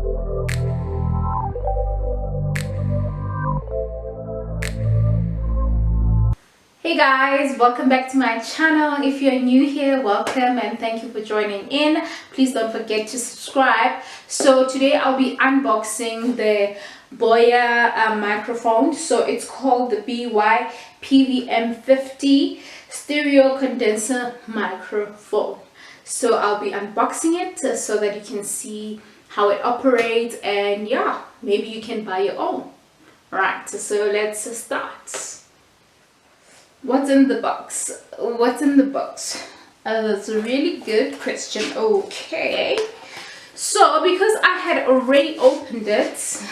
Hey guys, welcome back to my channel. If you're new here, welcome and thank you for joining in. Please don't forget to subscribe. So today I'll be unboxing the Boya microphone. So it's called the BY-PVM50 stereo condenser microphone. So I'll be unboxing it so that you can see how it operates, and yeah, maybe you can buy your own. Right, so let's start. What's in the box? What's in the box? That's a really good question. Okay, so because I had already opened it,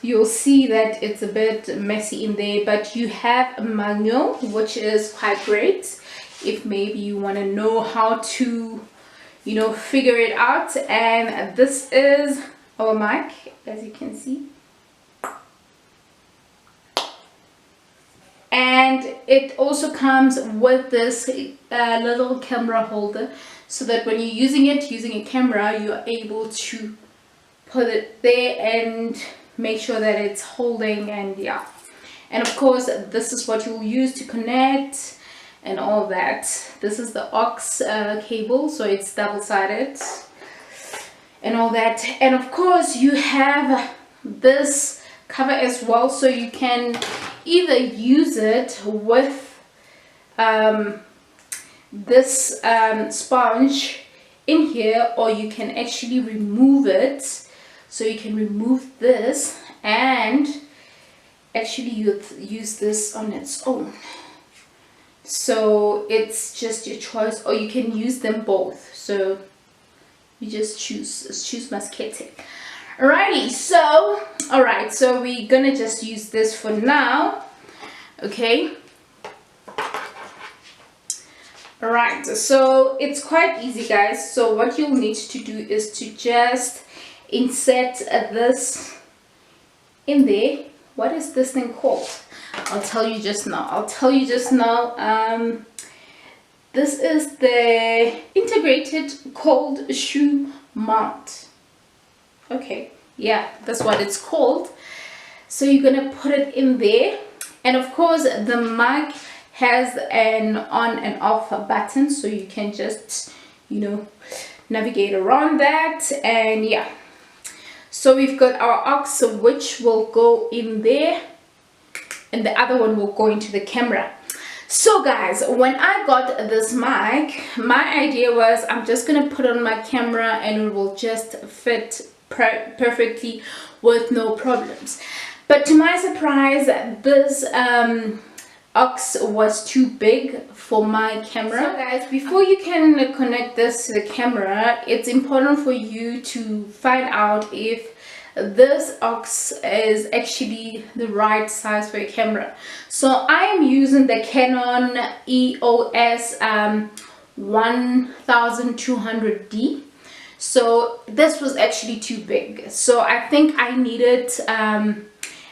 you'll see that it's a bit messy in there, but you have a manual, which is quite great if maybe you want to know how to, you know, figure it out. And this is our mic, as you can see. And it also comes with this little camera holder, so that when you're using a camera, you're able to put it there and make sure that it's holding. And yeah, and of course this is what you'll use to connect and all that. This is the aux cable, so it's double-sided and all that. And of course you have this cover as well, so you can either use it with this sponge in here, or you can actually remove it. So you can remove this and actually use this on its own. So it's just your choice, or you can use them both. So you just choose musketeer. Alrighty, so alright, so we're gonna just use this for now. Okay, alright, so it's quite easy, guys. So what you'll need to do is to just insert this in there. What is this thing called? I'll tell you just now. This is the integrated cold shoe mount. Okay, yeah, that's what it's called. So you're gonna put it in there, and of course the mic has an on and off button, so you can just, you know, navigate around that. And yeah, so we've got our aux, which will go in there, and the other one will go into the camera. So guys, when I got this mic, my idea was I'm just gonna put on my camera and it will just fit perfectly with no problems. But to my surprise, this aux was too big for my camera. So guys, before you can connect this to the camera, it's important for you to find out if this aux is actually the right size for your camera. So I am using the Canon EOS 1200D. So this was actually too big, so I think I needed an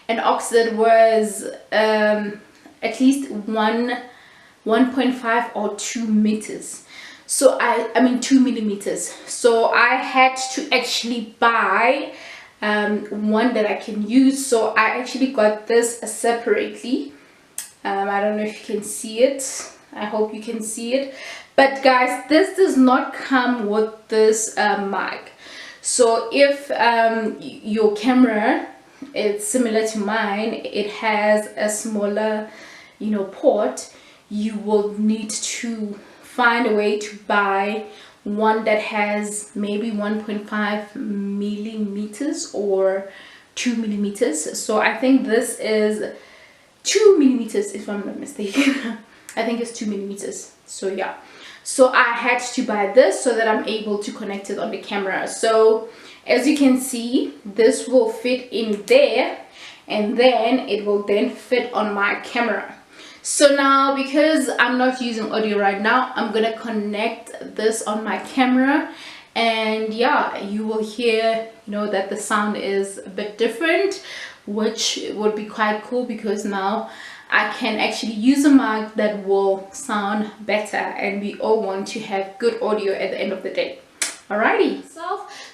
aux that was at least 1.5 or 2 meters. So I mean 2 millimeters. So I had to actually buy one that I can use. So I actually got this separately. I don't know if you can see it. I hope you can see it. But guys, this does not come with this mic. So if your camera is similar to mine, it has a smaller, you know, port, you will need to find a way to buy one that has maybe 1.5 millimeters or 2 millimeters. So I think this is 2 millimeters, if I'm not mistaken. I think it's 2 millimeters. So yeah, so I had to buy this so that I'm able to connect it on the camera. So as you can see, this will fit in there, and then it will then fit on my camera. So now, because I'm not using audio right now, I'm gonna connect this on my camera, and yeah, you will hear, you know, that the sound is a bit different, which would be quite cool, because now I can actually use a mic that will sound better, and we all want to have good audio at the end of the day. Alrighty,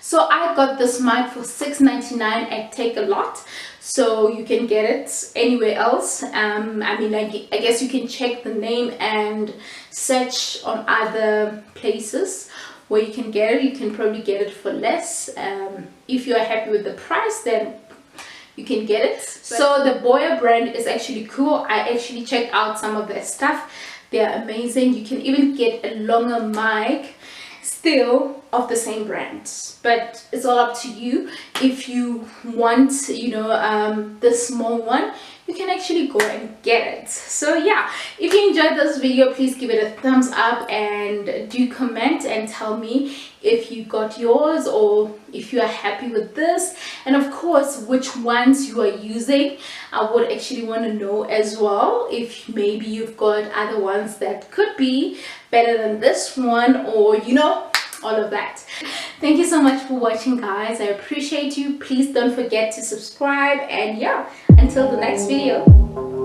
So I got this mic for $6.99 at Take a Lot, so you can get it anywhere else. I mean, I guess you can check the name and search on other places where you can get it. You can probably get it for less. If you are happy with the price, then you can get it. So the Boya brand is actually cool. I actually checked out some of their stuff. They're amazing. You can even get a longer mic still of the same brand, but it's all up to you. If you want, you know, the small one, you can actually go and get it. So yeah, if you enjoyed this video, please give it a thumbs up and do comment and tell me if you got yours or if you are happy with this, and of course which ones you are using. I would actually want to know as well if maybe you've got other ones that could be better than this one, or you know, all of that. Thank you so much for watching, guys. I appreciate you. Please don't forget to subscribe, and yeah, until the next video.